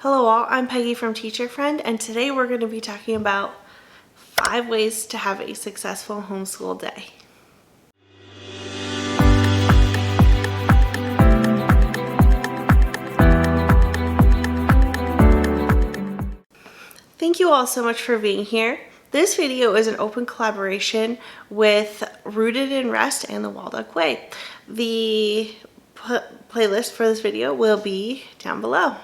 Hello all, I'm Peggy from Teacher Friend, and today we're going to be talking about 5 ways to have a successful homeschool day. Thank you all so much for being here. This video is an open collaboration with Rooted in Rest and the Wild Duck Way. The playlist for this video will be down below.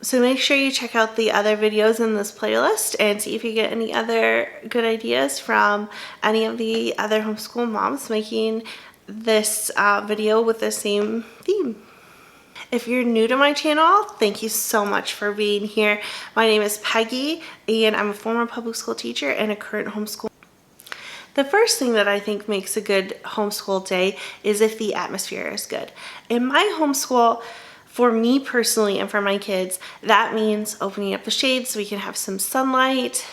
So make sure you check out the other videos in this playlist and see if you get any other good ideas from any of the other homeschool moms making this video with the same theme. If you're new to my channel, thank you so much for being here. My name is Peggy and I'm a former public school teacher and a current homeschool. The first thing that I think makes a good homeschool day is if the atmosphere is good. In my homeschool, for me personally and for my kids, that means opening up the shades so we can have some sunlight,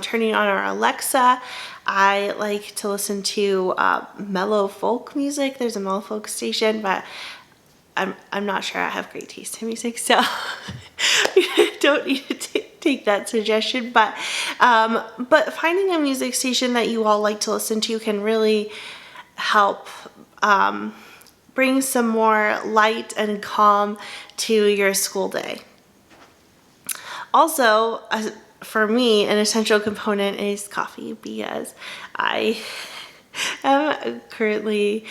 turning on our Alexa. I like to listen to mellow folk music. There's a mellow folk station, but I'm not sure I have great taste in music, so don't need to take that suggestion. But finding a music station that you all like to listen to can really help bring some more light and calm to your school day. Also, for me, an essential component is coffee because I am currently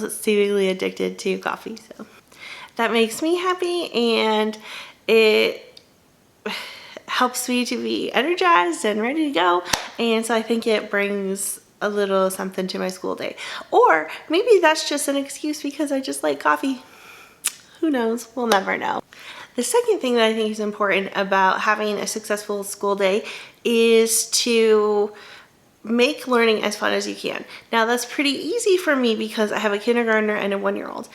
seemingly addicted to coffee. So that makes me happy and it helps me to be energized and ready to go. And so I think it brings a little something to my school day. Or maybe that's just an excuse because I just like coffee. Who knows? We'll never know. The second thing that I think is important about having a successful school day is to make learning as fun as you can. Now that's pretty easy for me because I have a kindergartner and a 1-year-old.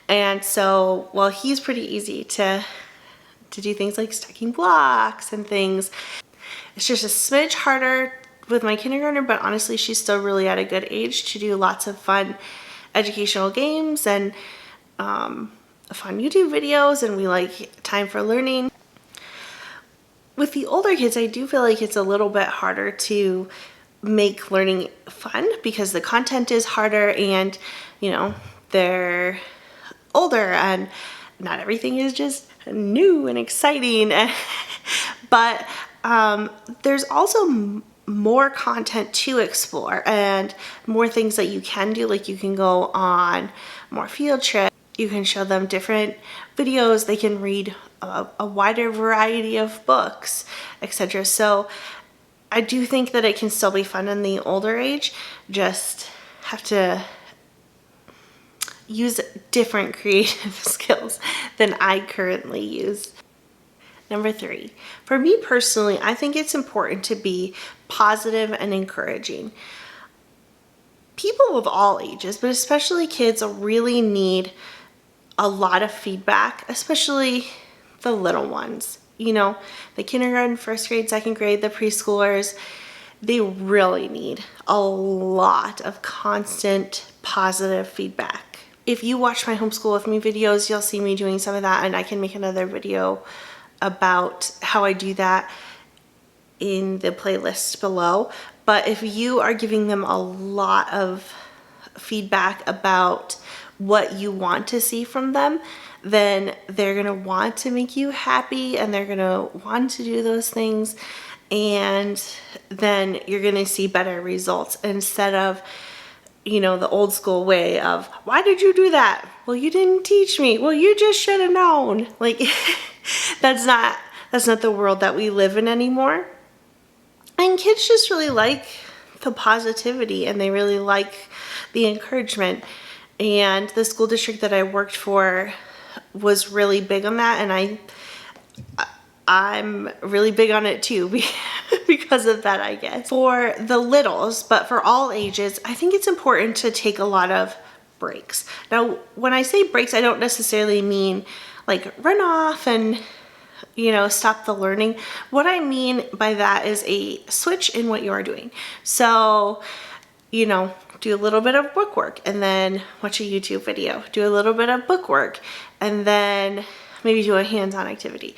And so, well, he's pretty easy to do things like stacking blocks and things. It's just a smidge harder with my kindergartner, but honestly, she's still really at a good age to do lots of fun educational games and fun YouTube videos, and we like time for learning. With the older kids, I do feel like it's a little bit harder to make learning fun because the content is harder and, you know, they're older and not everything is just new and exciting. But there's also more content to explore and more things that you can do. Like you can go on more field trips, you can show them different videos, they can read a wider variety of books, etc. So I do think that it can still be fun in the older age, just have to use different creative skills than I currently use. Number 3, for me personally, I think it's important to be positive and encouraging. People of all ages, but especially kids, really need a lot of feedback, especially the little ones. You know, the kindergarten, first grade, second grade, the preschoolers, they really need a lot of constant positive feedback. If you watch my Homeschool With Me videos, you'll see me doing some of that, and I can make another video about how I do that in the playlist below. But if you are giving them a lot of feedback about what you want to see from them, then they're gonna want to make you happy and they're gonna want to do those things, and then you're gonna see better results instead of, you know, the old school way of, why did you do that? Well, you didn't teach me. Well, you just should have known. Like that's not the world that we live in anymore. And kids just really like the positivity and they really like the encouragement. And the school district that I worked for was really big on that, and I'm really big on it too because of that, I guess. For the littles, but for all ages, I think it's important to take a lot of breaks. Now, when I say breaks, I don't necessarily mean like run off and, you know, stop the learning. What I mean by that is a switch in what you are doing. So, you know, do a little bit of book work and then watch a YouTube video. Do a little bit of book work and then maybe do a hands-on activity,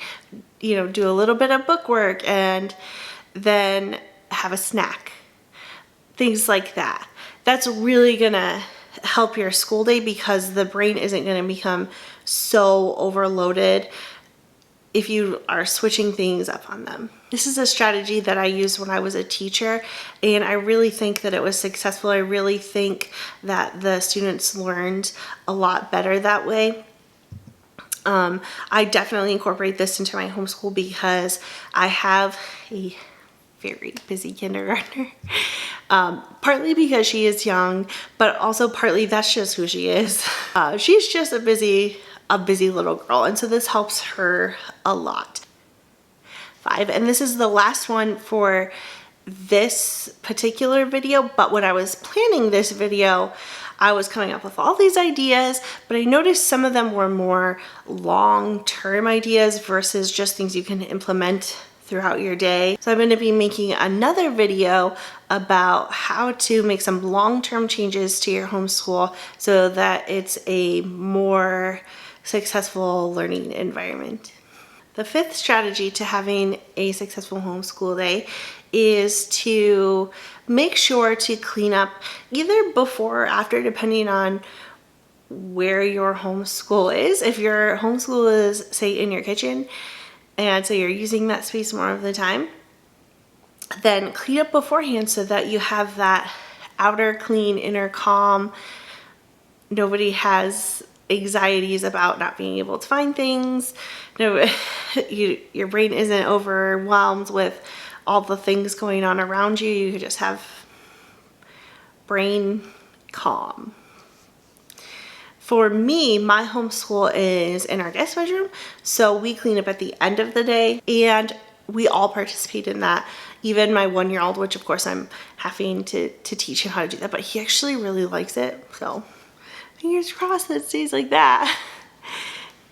you know, do a little bit of book work and then have a snack, things like that. That's really gonna help your school day because the brain isn't gonna become so overloaded if you are switching things up on them. This is a strategy that I used when I was a teacher, and I really think that it was successful. I really think that the students learned a lot better that way. I definitely incorporate this into my homeschool because I have a very busy kindergartner. Partly because she is young, but also partly that's just who she is. She's just a busy little girl, and so this helps her a lot. 5, and this is the last one for this particular video, but when I was planning this video, I was coming up with all these ideas, but I noticed some of them were more long-term ideas versus just things you can implement throughout your day. So I'm going to be making another video about how to make some long-term changes to your homeschool so that it's a more successful learning environment. The 5th strategy to having a successful homeschool day is to make sure to clean up either before or after, depending on where your homeschool is. If your homeschool is, say, in your kitchen, and so you're using that space more of the time, then clean up beforehand so that you have that outer clean, inner calm. Nobody has anxieties about not being able to find things. No, your brain isn't overwhelmed with all the things going on around you. You could just have brain calm. For me, my homeschool is in our guest bedroom, so we clean up at the end of the day, and we all participate in that. Even my 1-year-old, which of course I'm having to teach him how to do that, but he actually really likes it, so fingers crossed that it stays like that.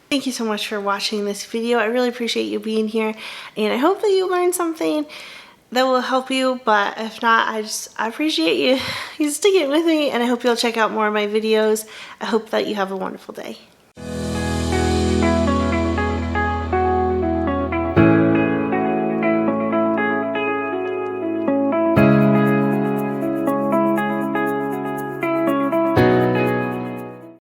Thank you so much for watching this video. I really appreciate you being here, and I hope that you learned something that will help you, but if not, I appreciate you sticking with me, and I hope you'll check out more of my videos. I hope that you have a wonderful day.